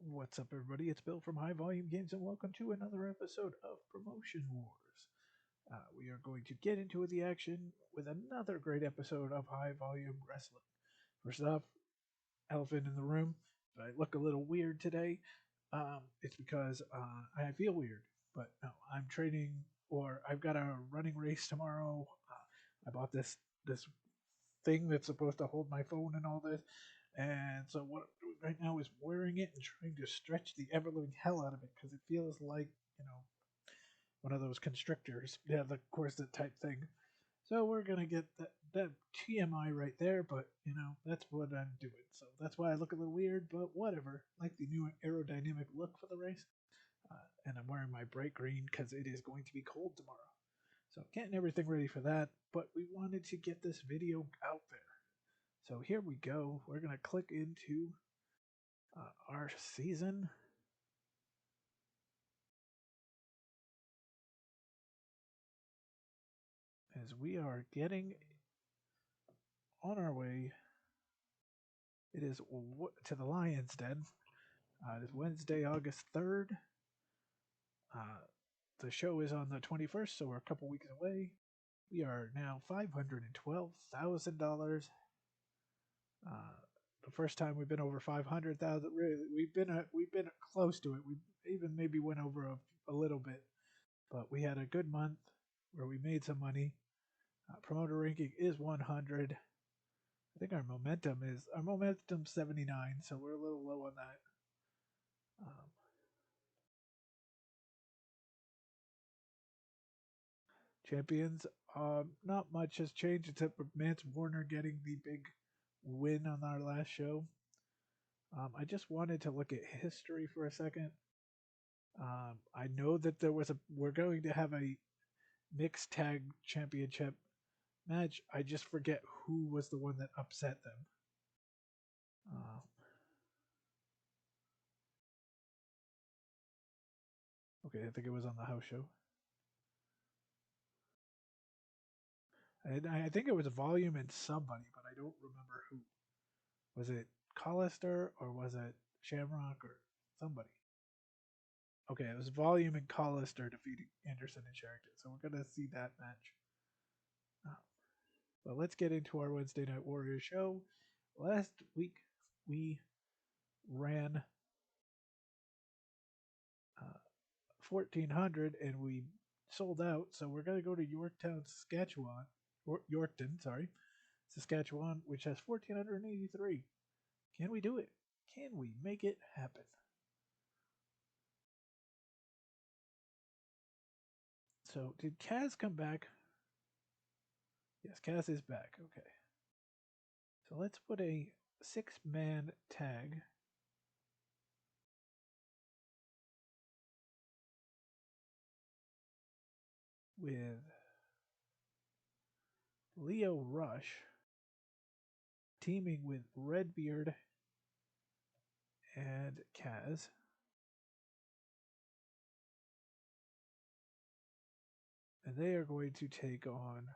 What's up, everybody? It's Bill from High Volume Games, and welcome to another episode of Promotion Wars. We are going to get into the action with another great episode of High Volume Wrestling. First off, elephant in the room. If I look a little weird today, it's because I feel weird. But no, I'm training, or I've got a running race tomorrow. I bought this thing that's supposed to hold my phone and all this. And so what I'm doing right now is wearing it and trying to stretch the ever living hell out of it because it feels like, one of those constrictors. Yeah, the corset type thing. So we're gonna get that TMI right there, but that's what I'm doing. So that's why I look a little weird, but whatever. Like the new aerodynamic look for the race. And I'm wearing my bright green because it is going to be cold tomorrow. So getting everything ready for that, but we wanted to get this video out there. So here we go. We're going to click into our season. As we are getting on our way. It is to the Lion's Den. It is Wednesday, August 3rd. The show is on the 21st, so we're a couple weeks away. We are now $512,000. The first time we've been over 500,000. Really, we've been close to it. We even maybe went over a little bit, but we had a good month where we made some money. Promoter ranking is 100. I think our momentum's 79, so we're a little low on that. Champions, not much has changed except for Mance Warner getting the big win on our last show. I just wanted to look at history for a second. I know that we're going to have a mixed tag championship match. I just forget who was the one that upset them. Okay, I think it was on the house show. And I think it was Volume and somebody, but I don't remember who. Was it Collister or was it Shamrock or somebody? Okay, it was Volume and Collister defeating Anderson and Sherrington. So we're going to see that match. But let's get into our Wednesday Night Warriors show. Last week we ran 1,400 and we sold out. So we're going to go to Yorktown, Saskatchewan. Yorkton, sorry. Saskatchewan, which has 1,483. Can we do it? Can we make it happen? So, did Kaz come back? Yes, Kaz is back. Okay. So, let's put a 6-man tag. With Lio Rush teaming with Redbeard and Kaz. And they are going to take on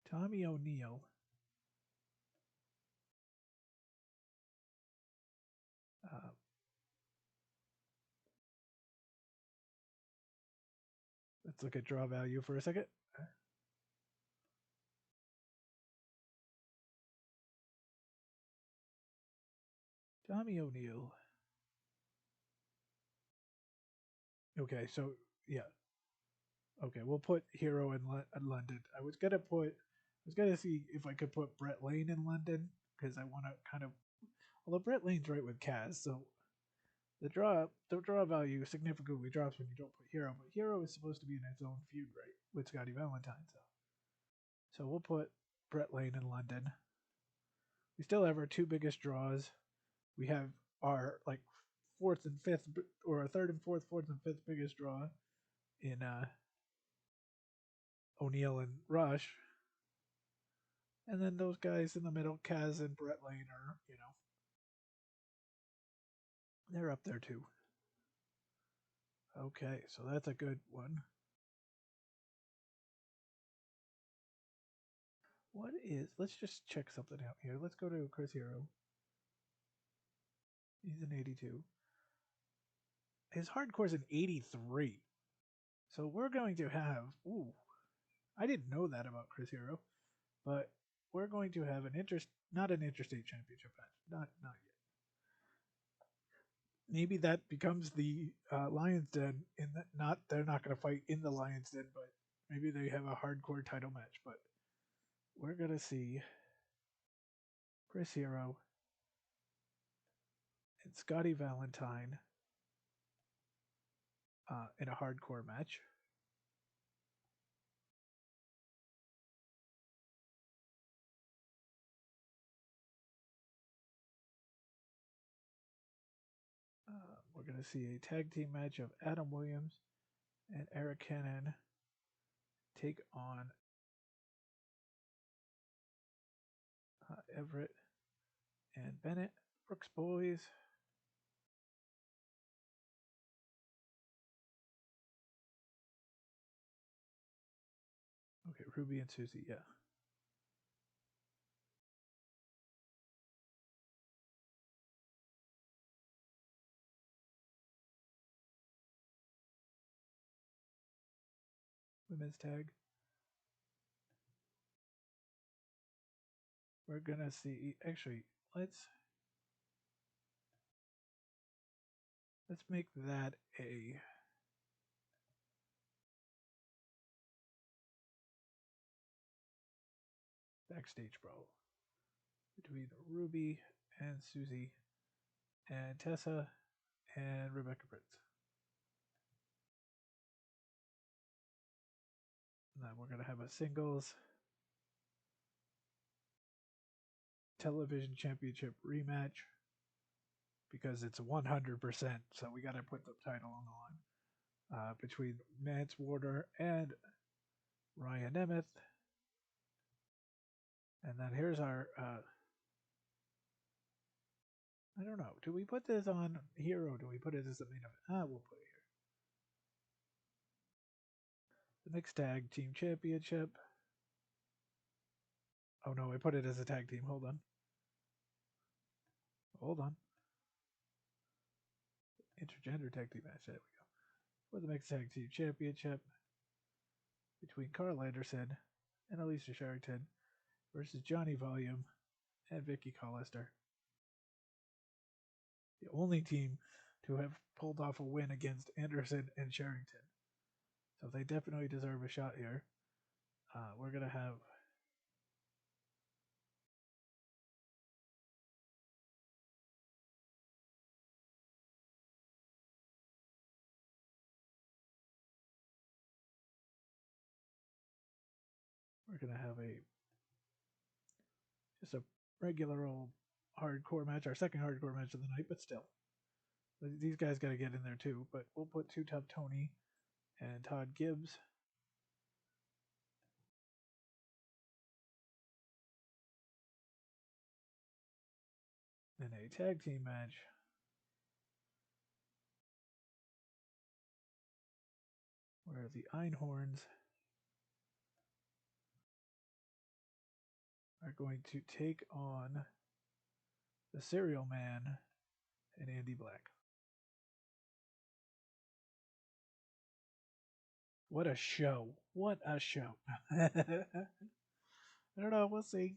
Tommy O'Neill, let's look at draw value for a second. Tommy O'Neill. Okay, so yeah. Okay, we'll put Hero in London. I was gonna see if I could put Bret Lane in London because I want to kind of. Although Bret Lane's right with Kaz, so the draw value significantly drops when you don't put Hero. But Hero is supposed to be in its own feud, right, with Scotty Valentine. So we'll put Bret Lane in London. We still have our two biggest draws. We have our fourth and fifth, or our third and fourth and fifth biggest draw in O'Neill and Rush. And then those guys in the middle, Kaz and Bret Lane, are, they're up there too. Okay, so that's a good one. Let's just check something out here. Let's go to Chris Hero. He's an 82. His hardcore's an 83. So we're going to have. Ooh, I didn't know that about Chris Hero, but we're going to have not an interstate championship match. Not yet. Maybe that becomes the Lions Den. They're not going to fight in the Lions Den, but maybe they have a hardcore title match. But we're going to see Chris Hero and Scotty Valentine in a hardcore match. We're going to see a tag team match of Adam Williams and Erik Cannon take on Everett and Bennett. Brooks Boys. Okay, Ruby and Susie, yeah. Women's tag. We're gonna see. Actually, let's make that a backstage brawl between Ruby and Susie and Tessa and Rebecca Prince. And then we're gonna have a singles television championship rematch because it's 100%. So we got to put the title on the line between Mance Warder and Ryan Nemeth. And then here's our. I don't know. Do we put this on here or do we put it as the main event? We'll put it here. The mixed tag team championship. Oh no, I put it as a tag team. Hold on. Hold on. Intergender tag team match. There we go. For the mixed tag team championship between Carl Anderson and Alicia Sherrington versus Johnny Volume and Vicky Collister. The only team to have pulled off a win against Anderson and Sherrington. So they definitely deserve a shot here. We're going to have a just a regular old hardcore match, our second hardcore match of the night, but still. These guys got to get in there too, but we'll put Two Top Tony and Todd Gibbs in a tag team match. Where the Einhorns are going to take on the Serial Man and Andy Black. What a show. What a show. I don't know. We'll see.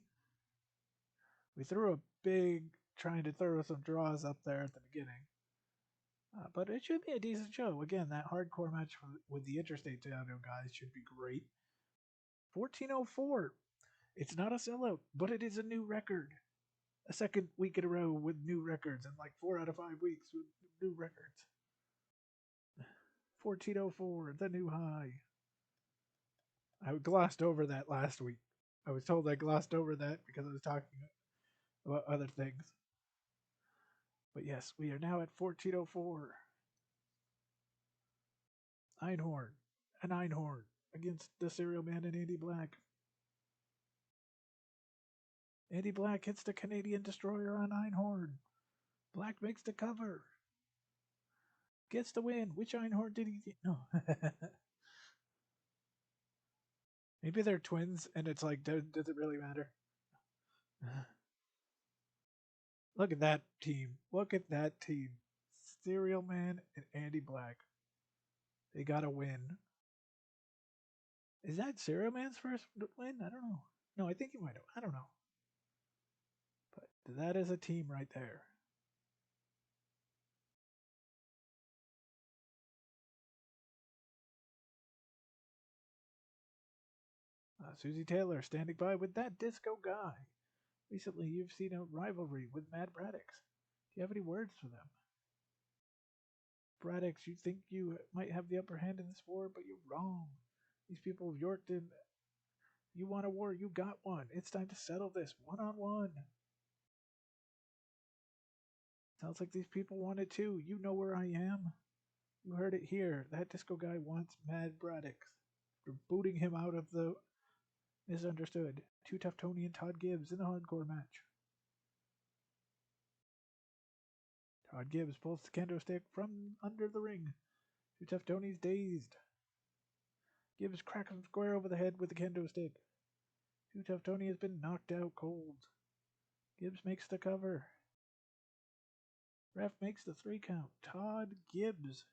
We threw a big, trying to throw some draws up there at the beginning. But it should be a decent show. Again, that hardcore match with the Interstate Champ guys should be great. 1404. It's not a sellout, but it is a new record. A second week in a row with new records, and like 4 out of 5 weeks with new records. 1404, the new high. I glossed over that last week. I was told I glossed over that because I was talking about other things. But yes, we are now at 1404. Einhorn, an Einhorn against the Serial Man and Andy Black. Andy Black hits the Canadian Destroyer on Einhorn. Black makes the cover. Gets the win. Which Einhorn did he get? No. Maybe they're twins and it's like, does it really matter? Look at that team. Look at that team. Serial Man and Andy Black. They got to win. Is that Serial Man's first win? I don't know. No, I think he might have. I don't know. But that is a team right there. Susie Taylor standing by with that disco guy. Recently, you've seen a rivalry with Mad Braddocks. Do you have any words for them? Braddocks, you think you might have the upper hand in this war, but you're wrong. These people of Yorkton, you want a war, you got one. It's time to settle this one on one. Sounds like these people want it too. You know where I am. You heard it here. That disco guy wants Mad Braddocks. You're booting him out of the misunderstood. Too Tough Tony and Todd Gibbs in the hardcore match. Todd Gibbs pulls the kendo stick from under the ring. Too Tough Tony's dazed. Gibbs cracks him square over the head with the kendo stick. Too Tough Tony has been knocked out cold. Gibbs makes the cover. Ref makes the 3 count. Todd Gibbs,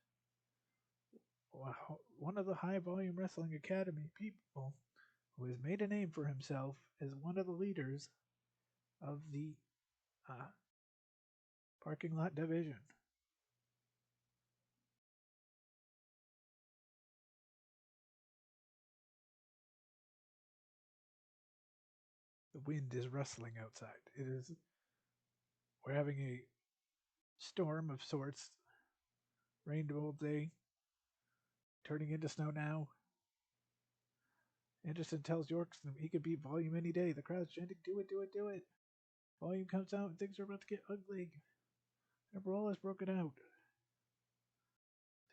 one of the High Volume Wrestling Academy people who has made a name for himself as one of the leaders of the parking lot division. The wind is rustling outside. We're having a storm of sorts. Rained all day, turning into snow now. Anderson tells Yorkston he could beat Volume any day. The crowd's chanting, do it, do it, do it. Volume comes out and things are about to get ugly. A brawl has broken out.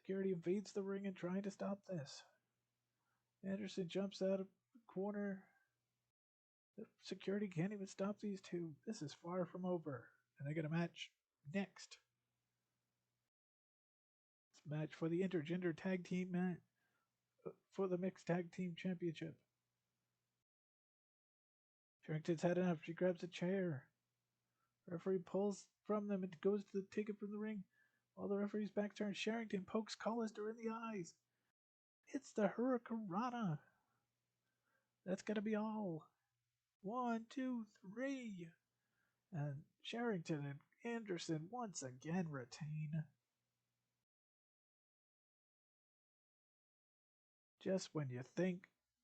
Security invades the ring and trying to stop this. Anderson jumps out of the corner. The security can't even stop these two. This is far from over. And they get a match next. It's a match for the intergender tag team match for the mixed tag team championship. Sherrington's had enough. She grabs a chair. Referee pulls from them and goes to take it from the ring. While the referee's back turns, Sherrington pokes Collister in the eyes. It's the Hurricanrana. That's gonna be all. 1, 2, 3. And Sherrington and Anderson once again retain. Just when you think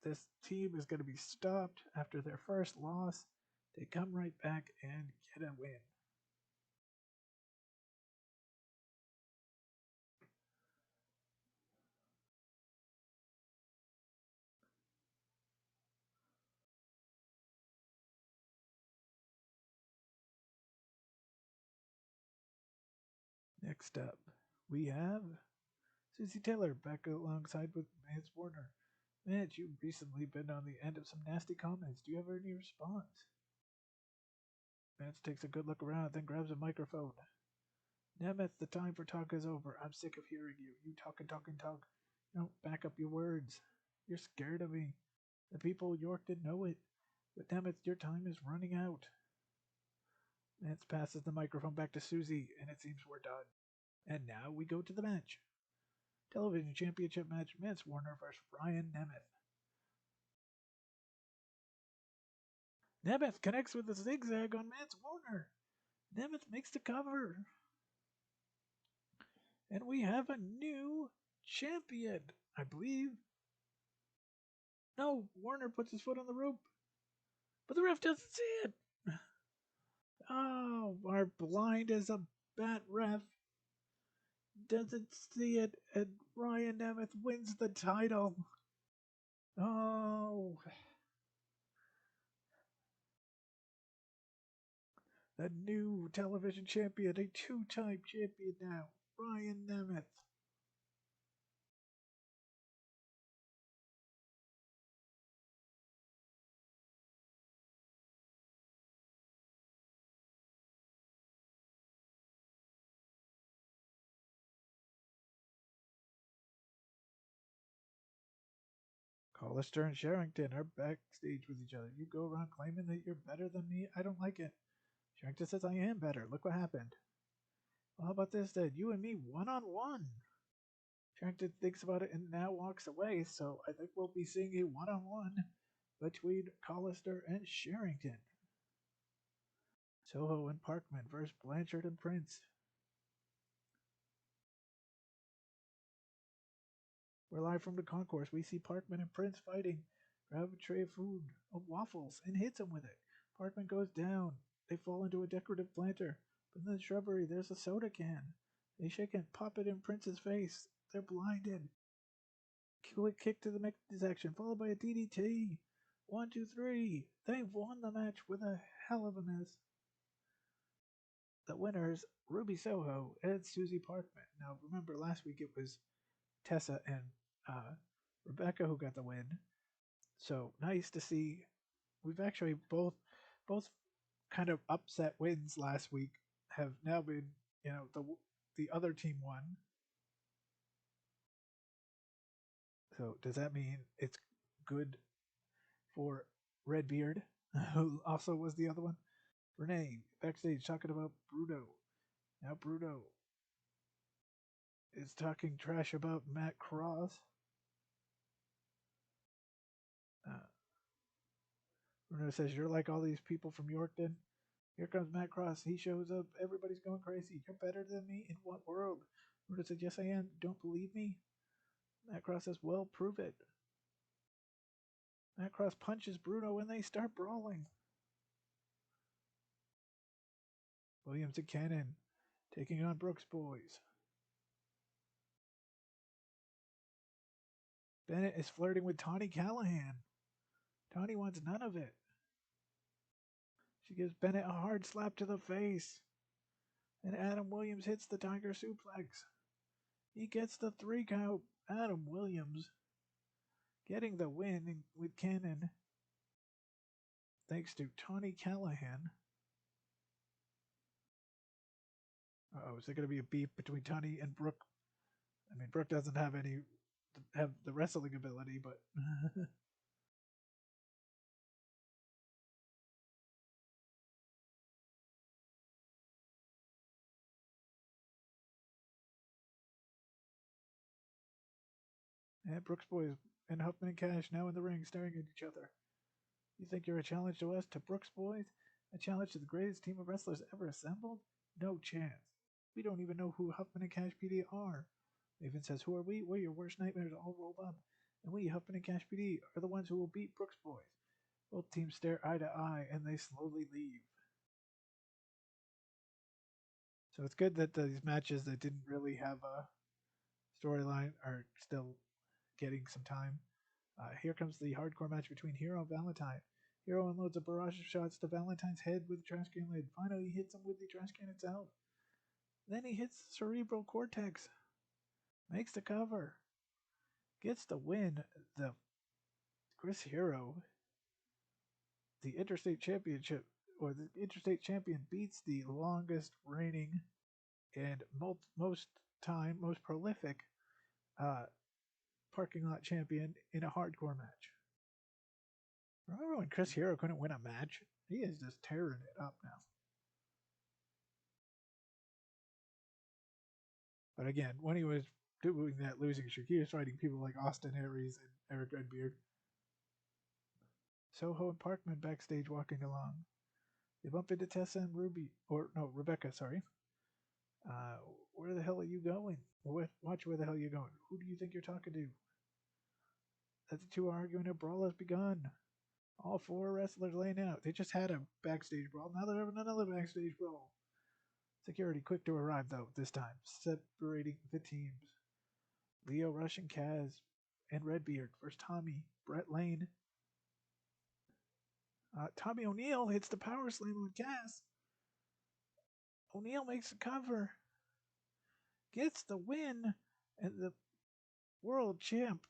this team is going to be stopped after their first loss, they come right back and get a win. Next up, we have Susie Taylor back alongside with Vance Warner. Vance, you've recently been on the end of some nasty comments. Do you have any response? Vance takes a good look around, then grabs a microphone. Nemeth, the time for talk is over. I'm sick of hearing you. You talk and talk and talk. You don't back up your words. You're scared of me. The people of Yorkton know it. But Nemeth, your time is running out. Vance passes the microphone back to Susie, and it seems we're done. And now we go to the match. Television Championship match, Vance Warner versus Ryan Nemeth. Nemeth connects with a zigzag on Vance Warner. Nemeth makes the cover. And we have a new champion, I believe. No, Warner puts his foot on the rope. But the ref doesn't see it. Oh, our blind as a bat ref doesn't see it, and Ryan Nemeth wins the title. Oh. The new television champion, a 2-time champion now, Ryan Nemeth. Collister and Sherrington are backstage with each other. You go around claiming that you're better than me. I don't like it. Shankta says I am better. Look what happened. Well, how about this then? You and me one-on-one. Shankta thinks about it and now walks away, so I think we'll be seeing a one-on-one between Collister and Sherrington. Soho and Parkman versus Blanchard and Prince. We're live from the concourse. We see Parkman and Prince fighting. Grab a tray of food, of waffles, and hits him with it. Parkman goes down. They fall into a decorative planter. But in the shrubbery, there's a soda can. They shake and pop it in Prince's face. They're blinded. Quick kick to the midsection, followed by a DDT. 1, 2, 3. They've won the match with a hell of a mess. The winners, Ruby Soho and Susie Parkman. Now, remember, last week it was Tessa and Rebecca who got the win. So nice to see. We've actually both kind of upset wins last week have now been, the other team won. So does that mean it's good for Redbeard, who also was the other one? Renee backstage talking about Bruno. Now Bruno is talking trash about Matt Cross. Bruno says, "You're like all these people from Yorkton." Here comes Matt Cross. He shows up. Everybody's going crazy. "You're better than me? In what world?" Bruno says, "Yes, I am. Don't believe me?" Matt Cross says, "Well, prove it." Matt Cross punches Bruno and they start brawling. Williams and Cannon taking on Brooks Boys. Bennett is flirting with Tawny Callahan. Tawny wants none of it. She gives Bennett a hard slap to the face. And Adam Williams hits the Tiger Suplex. He gets the 3 count. Adam Williams getting the win with Cannon. Thanks to Tawny Callahan. Uh-oh, is there going to be a beef between Tawny and Brooke? I mean, Brooke doesn't have the wrestling ability, but and Brooks Boys and Huffman and Cash now in the ring staring at each other. You think you're a challenge to us, to Brooks Boys? A challenge to the greatest team of wrestlers ever assembled? No chance. We don't even know who Huffman and Cash PD are. Maven says, "Who are we? We're your worst nightmares all rolled up. And we, Huffman and Cash PD, are the ones who will beat Brooks Boys." Both teams stare eye to eye and they slowly leave. So it's good that these matches that didn't really have a storyline are still getting some time. Here comes the hardcore match between Hero and Valentine. Hero unloads a barrage of shots to Valentine's head with the trash can lid. Finally, he hits him with the trash can itself. Then he hits cerebral cortex. Makes the cover. Gets the win. The Chris Hero, the Interstate Championship, or the Interstate Champion, beats the longest reigning and most prolific parking lot champion in a hardcore match. Remember when Chris Hero couldn't win a match? He is just tearing it up now. But again, when he was doing that losing streak, he was fighting people like Austin Aries and Erik Redbeard. Soho and Parkman backstage walking along. They bump into Tessa and Rebecca, sorry. Where the hell are you going? Watch where the hell you're going. Who do you think you're talking to? As the two are arguing, a brawl has begun. All 4 wrestlers laying out. They just had a backstage brawl. Now they're having another backstage brawl. Security quick to arrive, though, this time, separating the teams. Lio Rush and Kaz and Redbeard versus Tommy, Bret Lane. Tommy O'Neil hits the power slam on Kaz. O'Neil makes the cover. Gets the win. And the world champ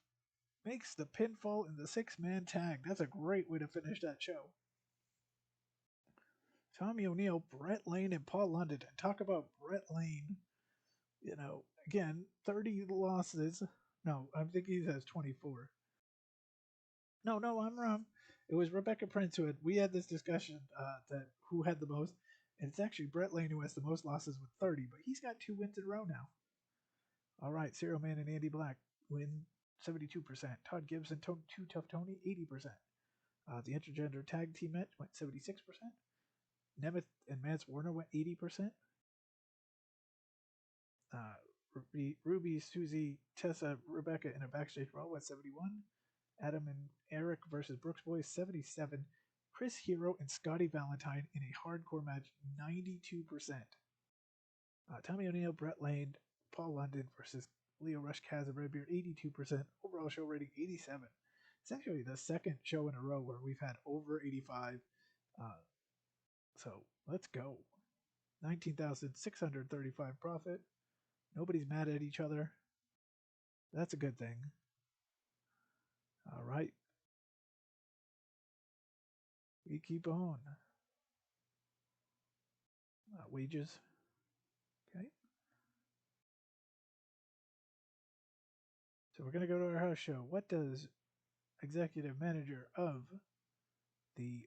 makes the pinfall in the 6-man tag. That's a great way to finish that show. Tommy O'Neil, Bret Lane, and Paul London. And talk about Bret Lane. Again, 30 losses. No, I'm thinking he has 24. No, I'm wrong. It was Rebecca Prince we had this discussion that who had the most, And it's actually Bret Lane who has the most losses with 30, but he's got 2 wins in a row now. All right, Serial Man and Andy Black win 72%. Todd Gibbs and Too Tough Tony, 80%. The intergender tag team match went 76%. Nemeth and Mance Warner went 80%. Ruby, Susie, Tessa, Rebecca in a backstage brawl went 71. Adam and Erik versus Brooks Boys, 77. Chris Hero and Scotty Valentine in a hardcore match, 92%. Tommy O'Neill, Bret Lane, Paul London versus Lio Rush, Kaz, and Redbeard, 82%. Overall show rating, 87. It's actually the second show in a row where we've had over 85. So let's go. 19,635 profit. Nobody's mad at each other. That's a good thing. All right. We keep on. Wages. Okay. So we're going to go to our house show. What does executive manager of the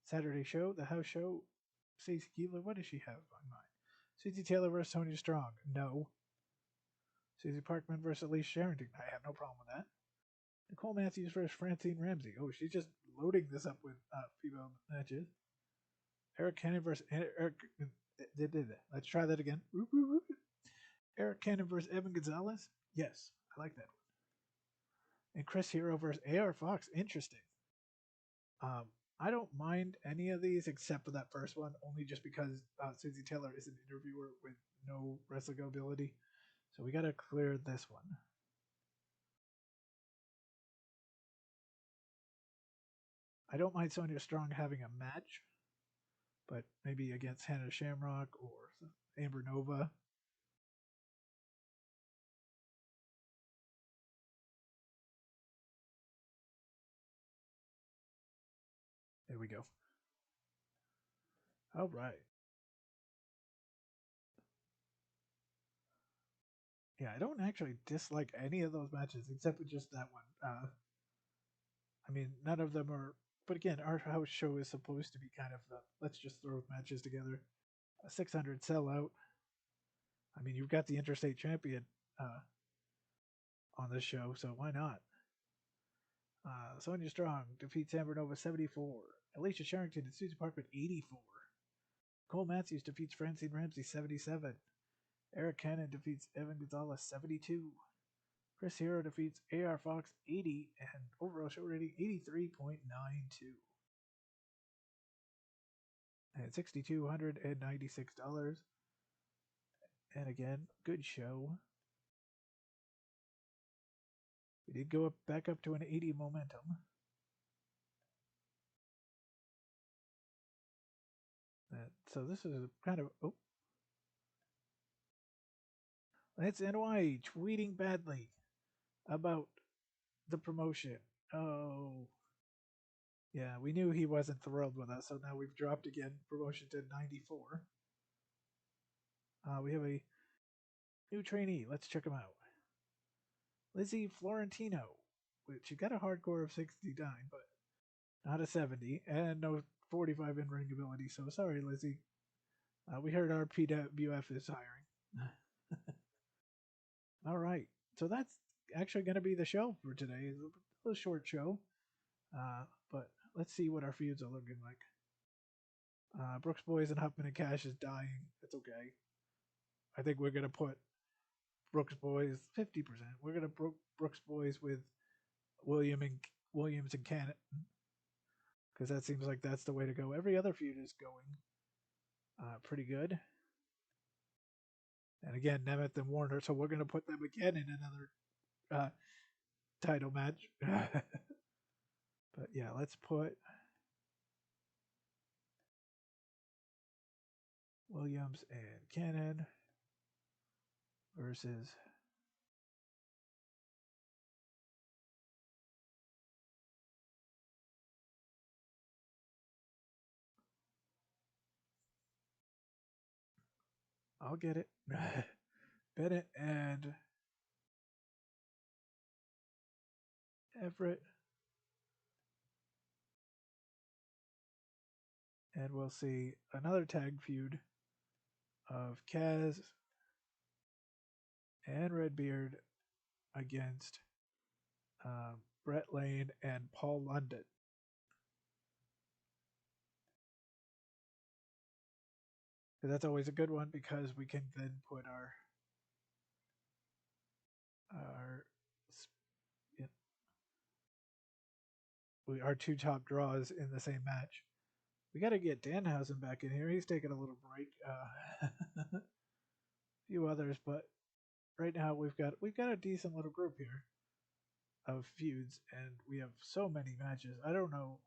Saturday show, the house show, Stacey Keebler, what does she have on mind? Susie Taylor versus Sonya Strong. No. Susie Parkman versus Elise Sherrington. I have no problem with that. Nicole Matthews versus Francine Ramsey. Oh, she's just loading this up with female matches. Erik Cannon versus Erik. Let's try that again. Erik Cannon versus Evan Gonzalez. Yes, I like that one. And Chris Hero versus AR Fox. Interesting. I don't mind any of these except for that first one, only just because Susie Taylor is an interviewer with no wrestling ability. So we got to clear this one. I don't mind Sonya Strong having a match, but maybe against Hannah Shamrock or Amber Nova. There we go. All right. Yeah, I don't actually dislike any of those matches except for just that one. I mean, none of them are. But again, our house show is supposed to be kind of the let's just throw matches together. A 600 sellout. I mean, you've got the Interstate Champion on this show, so why not? Sonya Strong defeats Amber Nova 74. Alicia Sherrington and Susie Parkman 84. Cole Matthews defeats Francine Ramsey 77. Erik Cannon defeats Evan Gonzalez 72. Chris Hero defeats AR Fox 80 and overall show rating 83.92. And $6,296. And again, good show. We did go back up to an 80 momentum. So this is kind of Lance NY tweeting badly about the promotion. Oh, yeah, we knew he wasn't thrilled with us, so now we've dropped again. Promotion to 94. We have a new trainee. Let's check him out. Lizzie Florentino, which got a hardcore of 69, but not a 70, and no 45 in ring ability. So sorry, Lizzie. We heard our PWF is hiring. All right, so that's actually going to be the show for today. It's a little short show, but let's see what our feuds are looking like. Brooks Boys and Huffman and Cash is dying. It's okay. I think we're going to put Brooks Boys 50%. We're going to Brooks Boys with Williams and Cannon because that seems like that's the way to go. Every other feud is going pretty good. And again, Nemeth and Warner, so we're going to put them again in another title match. But yeah, let's put Williams and Cannon versus I'll get it. Bennett and Everett. And we'll see another tag feud of Kaz and Redbeard against Bret Lane and Paul London. So that's always a good one because we can then put our our two top draws in the same match. We got to get Danhausen back in here. He's taking a little break. A few others, but right now we've got a decent little group here of feuds, and we have so many matches. I don't know.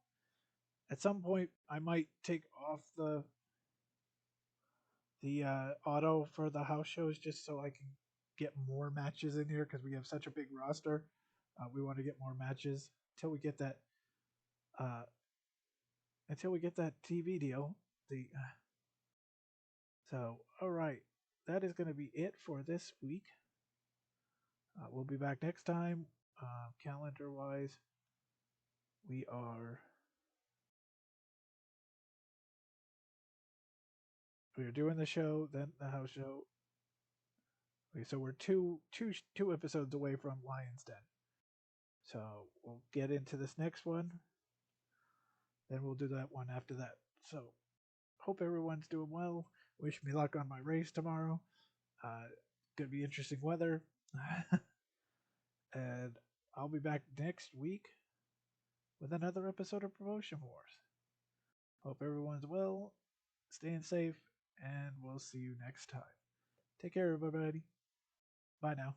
At some point, I might take off the auto for the house shows just so I can get more matches in here because we have such a big roster. We want to get more matches until we get that uh, TV deal. The So all right, that is going to be it for this week. We'll be back next time. Calendar wise, we are doing the show, then the house show. Okay, so we're two episodes away from Lion's Den. So we'll get into this next one. Then we'll do that one after that. So hope everyone's doing well. Wish me luck on my race tomorrow. Gonna be interesting weather. And I'll be back next week with another episode of Promotion Wars. Hope everyone's well, staying safe, and we'll see you next time. Take care, everybody. Bye now.